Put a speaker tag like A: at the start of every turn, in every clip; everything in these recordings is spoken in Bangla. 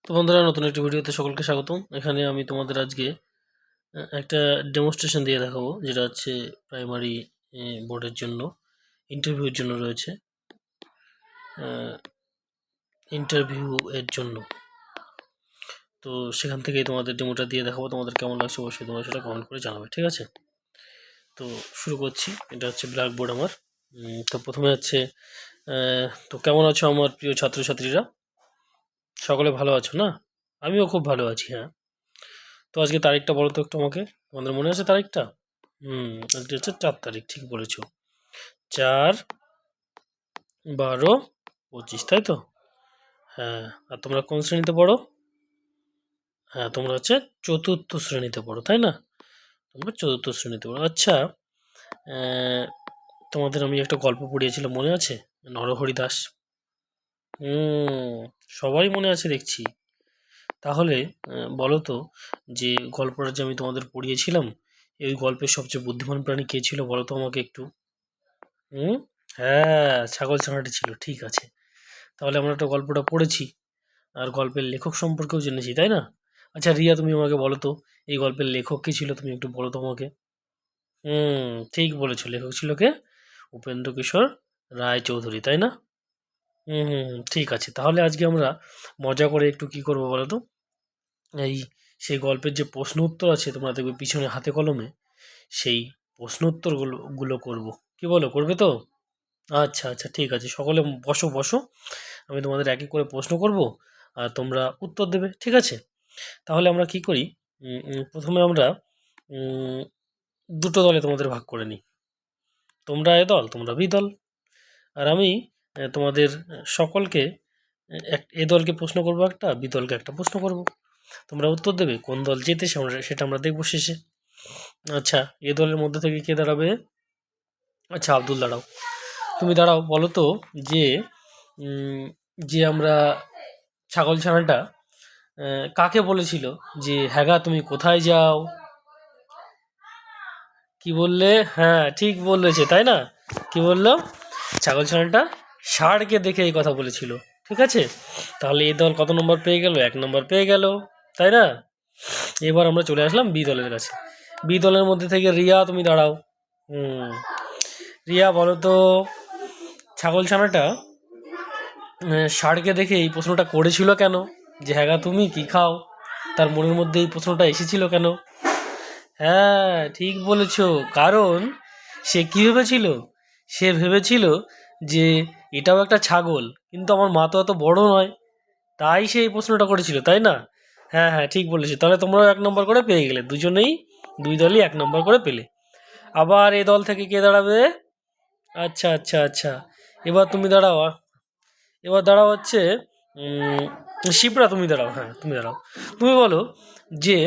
A: তো বন্ধুরা, নতুন একটি ভিডিওতে সকলকে স্বাগতম। এখানে আমি তোমাদের আজকে একটা ডেমনস্ট্রেশন দিয়ে দেখাবো, যেটা হচ্ছে প্রাইমারি বোর্ডের জন্য ইন্টারভিউর জন্য রয়েছে। ইন্টারভিউ এর জন্য তো সেখান থেকেই তোমাদের ডেমোটা দিয়ে দেখাবো। তোমাদের কেমন লাগছে অবশ্যই তোমরা সেটা কমেন্ট করে জানাবে, ঠিক আছে? তো শুরু করছি। এটা হচ্ছে ব্ল্যাকবোর্ড আমার। তো প্রথমে হচ্ছে তো কেমন আছো আমার প্রিয় ছাত্রছাত্রীরা? সকলে ভালো আছো না? আমিও খুব ভালো আছি, হ্যাঁ। তো আজকে তারিখটা বলো তো একটু আমাকে, তোমাদের মনে আছে তারিখটা? আজকে হচ্ছে 4 তারিখ, ঠিক বলেছো। 4/12/25, তাই তো? হ্যাঁ। আর তোমরা কোন শ্রেণীতে পড়ো? হ্যাঁ, তোমরা হচ্ছে চতুর্থ শ্রেণীতে পড়ো, তাই না? তোমরা চতুর্থ শ্রেণীতে পড়ো, আচ্ছা। তোমাদের আমি একটা গল্প পড়িয়েছিলাম, মনে আছে? নরহরি দাস। সবাই মনে আছে দেখছি। তাহলে বলো তো, যে গল্পটা যে আমি তোমাদের পড়িয়েছিলাম, এই গল্পের সবচেয়ে বুদ্ধিমান প্রাণী কে ছিল বলো তো আমাকে একটু। হুম হ্যাঁ, ছাগল ছানাটি ছিল, ঠিক আছে। তাহলে আমরা একটা গল্পটা পড়েছি, আর গল্পের লেখক সম্পর্কেও জেনেছি, তাই না? আচ্ছা রিয়া, তুমি আমাকে বলো তো, এই গল্পের লেখক কে ছিল? তুমি একটু বলো তো আমাকে। ঠিক বলেছো, লেখক ছিল কে? উপেন্দ্র কিশোর রায় চৌধুরী, তাই না? ঠিক আছে। তাহলে আজকে আমরা মজা করে একটু কি করবো বলো তো, এই সেই গল্পের যে প্রশ্ন উত্তর আছে, তোমরা দেখবে পিছনে হাতে কলমে, সেই প্রশ্ন উত্তরগুলো গুলো করবো। কি বলো, করবে তো? আচ্ছা আচ্ছা, ঠিক আছে। সকলে বসো বসো, আমি তোমাদের এক এক করে প্রশ্ন করব, আর তোমরা উত্তর দেবে, ঠিক আছে? তাহলে আমরা কি করি, প্রথমে আমরা উম, দুটো দলে তোমাদের ভাগ করে নিই। তোমরা এ দল, তোমরা বি দল। আর আমি তোমাদের সকলকে এ দলকে প্রশ্ন করব একটা, বি দলকে একটা প্রশ্ন করব। তোমরা উত্তর দেবে, কোন দল জেতে সেটা আমরা দেখবো শেষে। আচ্ছা, এ দলের মধ্যে থেকে কে দাঁড়াবে? আচ্ছা, আব্দুল দাঁড়াও। তুমি দাঁড়াও, বলো তো, যে যে আমরা ছাগল ছানাটা কাকে বলেছিল যে হ্যাঁ গা তুমি কোথায় যাও? কি বললে? হ্যাঁ, ঠিক বলেছে, তাই না? কি বললো? ছাগল ছানাটা ষাঁড়কে দেখে এই কথা বলেছিল, ঠিক আছে? তাহলে এই দল কত নম্বর পেয়ে গেল? 1 নম্বর পেয়ে গেল, তাই না? এবার আমরা চলে আসলাম বি দলের কাছে। বি দলের মধ্যে থেকে রিয়া, তুমি দাঁড়াও। হুম রিয়া, বলো তো, ছাগল ছানাটা ষাঁড়কে দেখে এই প্রশ্নটা করেছিল কেন, যে হ্যাঁ গা তুমি কি খাও? তার মনের মধ্যে এই প্রশ্নটা এসেছিল কেন? হ্যাঁ, ঠিক বলেছ। কারণ সে কি ভেবেছিল? সে ভেবেছিল যে এটাও একটা ছাগল, কিন্তু আমার মা তো অত বড় নয়, তাই সে এই প্রশ্নটা করেছিল, তাই না? হ্যাঁ হ্যাঁ, ঠিক বলেছো। তাহলে তোমরাও 1 নম্বর করে পেয়ে গেলে, দুজনেই, দুই দলই 1 নম্বর করে পেলে। আবার এই দল থেকে কে দাঁড়াবে? আচ্ছা আচ্ছা আচ্ছা, এবার তুমি দাঁড়াও। এবার দাঁড়াও হচ্ছে শিপ্রা, তুমি দাঁড়াও। হ্যাঁ, তুমি দাঁড়াও। তুমি বলো, যে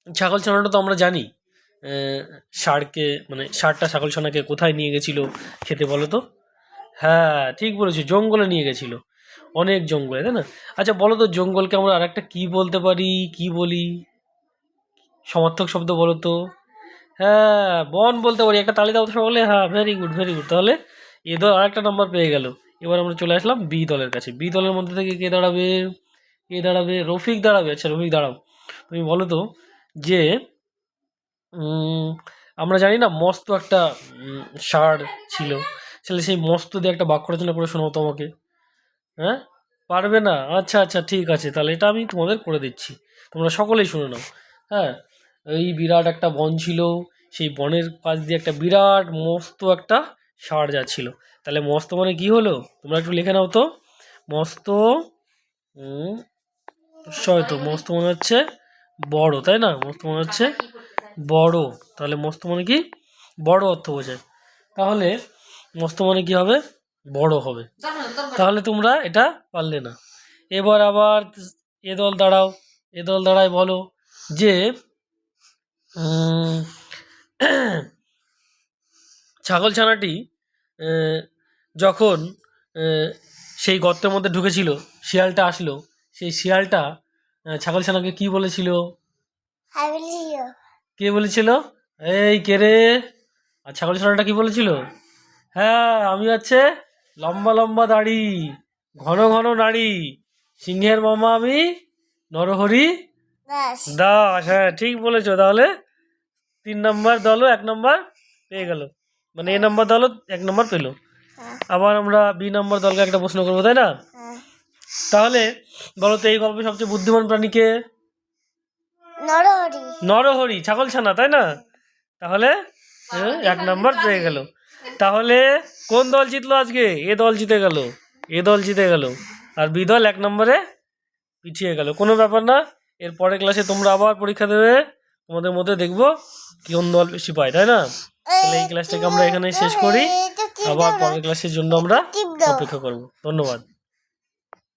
A: ছাগল ছানাটা তো আমরা জানি, ষাঁড়কে, মানে ষাঁড়টা ছাগল ছানাকে কোথায় নিয়ে গেছিল খেতে, বলো তো? হ্যাঁ, ঠিক বলেছো, জঙ্গলে নিয়ে গেছিল, অনেক জঙ্গলে, তাই না? আচ্ছা বলো তো, জঙ্গলকে আমরা আরেকটা কি বলতে পারি? কি বলি? সমার্থক শব্দ বলো তো। হ্যাঁ, বন বলতে পারি। একটা তালি দাও তো সকলে। হ্যাঁ, ভেরি গুড ভেরি গুড। তাহলে এ দল আরেকটা নাম্বার পেয়ে গেল। এবার আমরা চলে আসলাম বি দলের কাছে। বি দলের মধ্যে থেকে কে দাঁড়াবে? কে দাঁড়াবে? রফিক দাঁড়াবে। আচ্ছা রফিক দাঁড়াও। তুমি বলো তো, যে আমরা জানি না মস্ত একটা ষাঁড় ছিল, তাহলে সেই মস্ত দিয়ে একটা বাক্য রচনা করে শোনাও তো আমাকে। হ্যাঁ, পারবে না? আচ্ছা আচ্ছা, ঠিক আছে, তাহলে এটা আমি তোমাদের করে দিচ্ছি, তোমরা সকলেই শুনে নাও। হ্যাঁ, এই বিরাট একটা বন ছিল, সেই বনের পাশ দিয়ে একটা বিরাট মস্ত একটা ষাঁড় যাচ্ছিল। তাহলে মস্ত মানে কি হলো? তোমরা একটু লিখে নাও তো। মস্ত, তো মস্ত মানে হচ্ছে বড়, তাই না? মস্ত মানে হচ্ছে বড়। তাহলে মস্ত মানে কি? বড় অর্থ বোঝায়। তাহলে মস্ত মানে কি হবে? বড় হবে। তাহলে তোমরা এটা পারলে না। এবার আবার এ দল দাঁড়াও। এ দল দাঁড়ায়, বলো, যে ছাগল ছানাটি যখন সেই গর্তের মধ্যে ঢুকেছিল, শিয়ালটা আসলো, সেই শিয়ালটা ছাগল ছানাকে কি বলেছিল? কে বলেছিল? এই কে রে? আর ছাগল ছানাটা কি বলেছিল? হ্যাঁ, আমি হচ্ছে লম্বা লম্বা দাড়ি, ঘন ঘন নাড়ি, সিংহের মামা আমি, নরহরি
B: দাস।
A: দাস। হ্যাঁ ঠিক বলেছো। তাহলে 3 নম্বর দলও 1 নম্বর পেয়ে গেল, মানে এ নম্বর দলও 1 নম্বর পেলো।
B: হ্যাঁ,
A: আবার আমরা বি নম্বর দলকে একটা প্রশ্ন করবো, তাই না?
B: হ্যাঁ।
A: তাহলে বলো তো এই গল্পে সবচেয়ে বুদ্ধিমান প্রাণীকে?
B: নরহরি।
A: নরহরি, ছাগল ছানা, তাই না? তাহলে 1 নম্বর পেয়ে গেল। তাহলে কোন দল জিতলো আজকে? এ দল জিতে গেল, এ দল জিতে গেল, আর বি দল 1 নম্বরে পিছিয়ে গেল। কোনো ব্যাপার না, এর পরের ক্লাসে তোমরা আবার পরীক্ষা দেবে, তোমাদের মধ্যে দেখবো কোন দল বেশি পায়, তাই না? তাহলে এই ক্লাসটাকে আমরা এখানে শেষ করি, আবার পরের ক্লাসের জন্য আমরা অপেক্ষা করব। ধন্যবাদ।